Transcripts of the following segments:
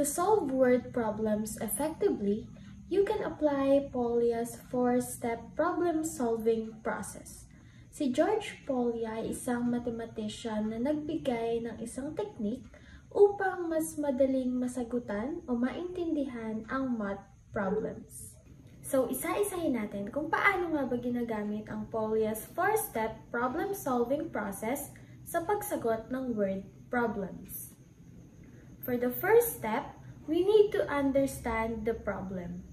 To solve word problems effectively, you can apply Polya's 4-step problem-solving process. Si George Polya ay isang mathematician na nagbigay ng isang technique upang mas madaling masagutan o maintindihan ang math problems. So, isa-isahin natin kung paano nga ba ginagamit ang Polya's 4-step problem-solving process sa pagsagot ng word problems. For the first step, we need to understand the problem.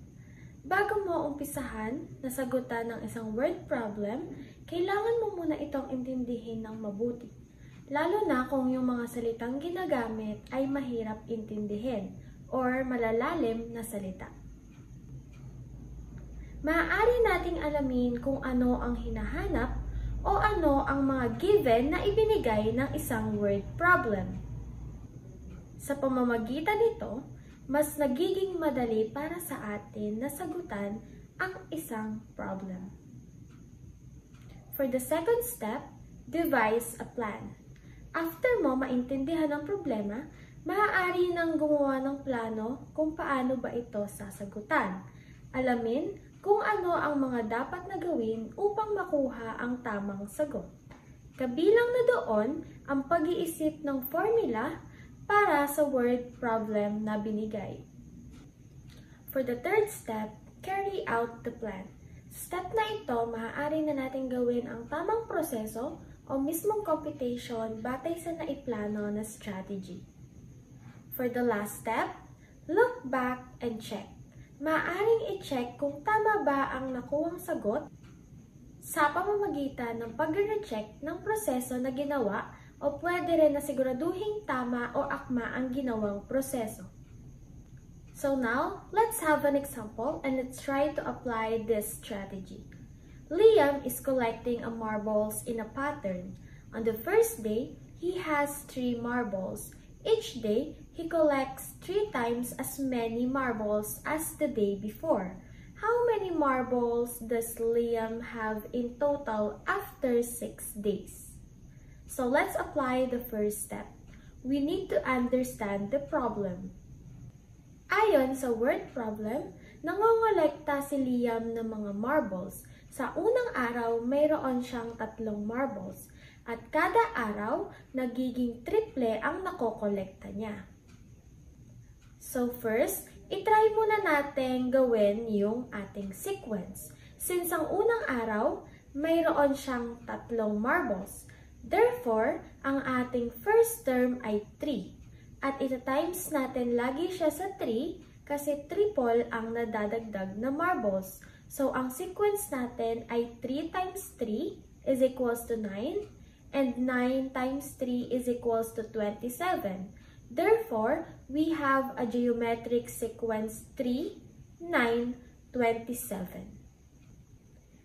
Bago mo umpisahan na sagutan ng isang word problem, kailangan mo muna itong intindihin ng mabuti. Lalo na kung yung mga salitang ginagamit ay mahirap intindihin or malalalim na salita. Maaari nating alamin kung ano ang hinahanap o ano ang mga given na ibinigay ng isang word problem. Sa pamamagitan nito, mas nagiging madali para sa atin na sagutan ang isang problem. For the second step, devise a plan. After mo maintindihan ang problema, maaari nang gumawa ng plano kung paano ba ito sasagutan. Alamin kung ano ang mga dapat na gawin upang makuha ang tamang sagot. Kabilang na doon ang pag-iisip ng formula para sa word problem na binigay. For the third step, carry out the plan. Step na ito, maaari na natin gawin ang tamang proseso o mismong computation batay sa naiplano na strategy. For the last step, look back and check. Maaaring i-check kung tama ba ang nakuhang sagot sa pamamagitan ng pag-recheck ng proseso na ginawa o pwede rin na siguraduhing tama o akma ang ginawang proseso. So now, let's have an example and let's try to apply this strategy. Liam is collecting marbles in a pattern. On the first day, he has 3 marbles. Each day, he collects 3 times as many marbles as the day before. How many marbles does Liam have in total after 6 days? So let's apply the first step. We need to understand the problem. Ayon sa word problem, nangongolekta si Liam ng mga marbles. Sa unang araw, mayroon siyang 3 marbles. At kada araw, nagiging triple ang nakokolekta niya. So first, itry muna natin gawin yung ating sequence. Since ang unang araw, mayroon siyang 3 marbles. Therefore, ang ating first term ay 3. At ita-times natin lagi siya sa 3 kasi triple ang nadadagdag na marbles. So, ang sequence natin ay 3 times 3 is equals to 9 and 9 times 3 is equals to 27. Therefore, we have a geometric sequence 3, 9, 27.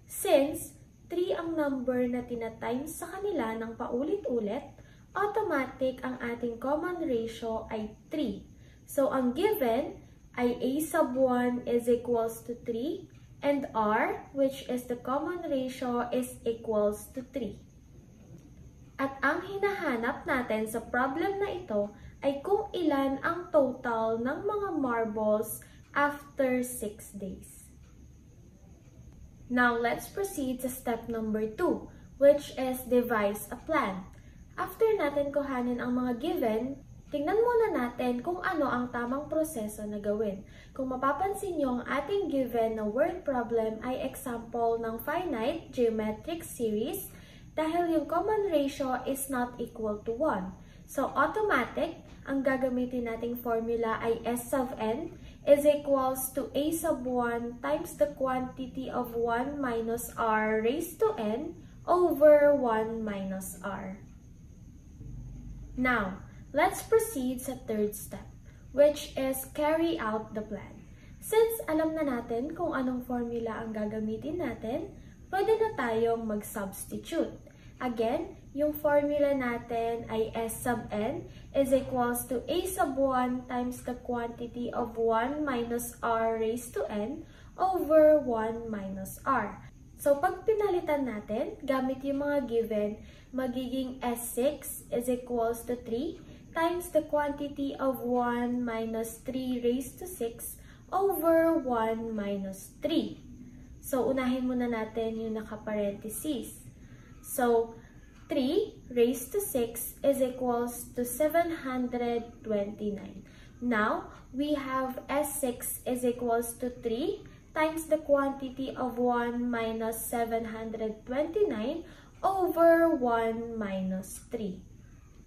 Since 3 ang number na tinatimes sa kanila ng paulit-ulit, automatic ang ating common ratio ay 3. So, ang given ay a sub 1 is equals to 3 and r, which is the common ratio, is equals to 3. At ang hinahanap natin sa problem na ito ay kung ilan ang total ng mga marbles after 6 days. Now, let's proceed sa step number 2, which is devise a plan. After natin kuhanin ang mga given, tingnan muna natin kung ano ang tamang proseso na gawin. Kung mapapansin nyo, ang ating given na word problem ay example ng finite geometric series dahil yung common ratio is not equal to 1. So, automatic, ang gagamitin nating formula ay S sub n is equals to a sub 1 times the quantity of 1 minus r raised to n over 1 minus r. Now, let's proceed sa third step, which is carry out the plan. Since alam na natin kung anong formula ang gagamitin natin, pwede na tayong mag-substitute. Again, yung formula natin ay S sub n is equals to a sub 1 times the quantity of 1 minus r raised to n over 1 minus r. So, pag pinalitan natin, gamit yung mga given, magiging S6 is equals to 3 times the quantity of 1 minus 3 raised to 6 over 1 minus 3. So, unahin muna natin yung naka-parentheses. So, 3 raised to 6 is equals to 729. Now, we have S6 is equals to 3 times the quantity of 1 minus 729 over 1 minus 3.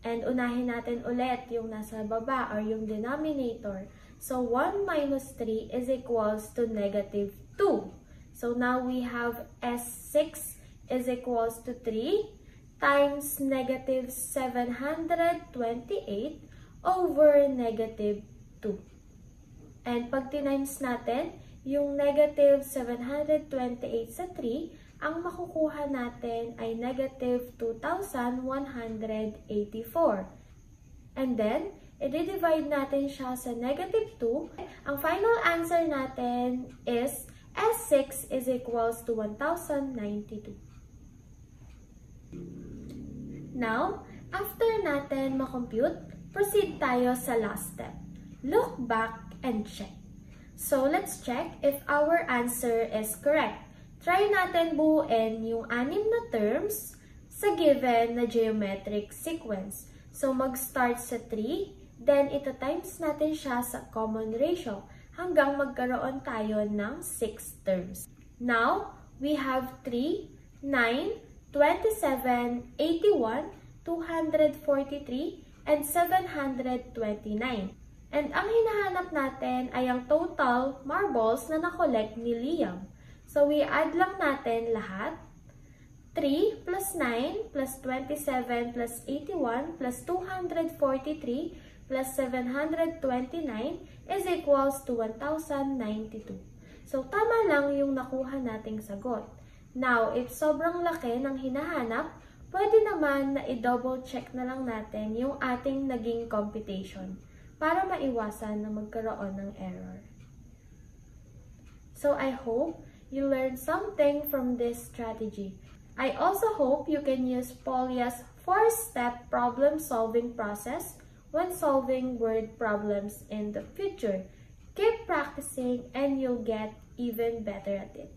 And unahin natin ulit yung nasa baba or yung denominator. So, 1 minus 3 is equals to negative 2. So, now we have S6 is equals to 3 times negative 728 over negative 2. And pag tinimes natin, yung negative 728 sa 3, ang makukuha natin ay negative 2,184. And then, i-divide natin siya sa negative 2. Ang final answer natin is S6 is equals to 1,092. Now, after natin makompute, proceed tayo sa last step. Look back and check. So, let's check if our answer is correct. Try natin buuin yung 6 na terms sa given na geometric sequence. So, mag-start sa 3, then ito times natin siya sa common ratio hanggang magkaroon tayo ng 6 terms. Now, we have 3, 9, 27, 81, 243, and 729. And ang hinahanap natin ay ang total marbles na nakolekt ni Liam. So, we add lang natin lahat. 3 plus 9 plus 27 plus 81 plus 243 plus 729 is equals to 1,092. So, tama lang yung nakuha nating sagot. Now, if sobrang laki ng hinahanap, pwede naman na i-double check na lang natin yung ating naging computation para maiwasan na magkaroon ng error. So, I hope you learned something from this strategy. I also hope you can use Polia's 4-step problem-solving process when solving word problems in the future. Keep practicing and you'll get even better at it.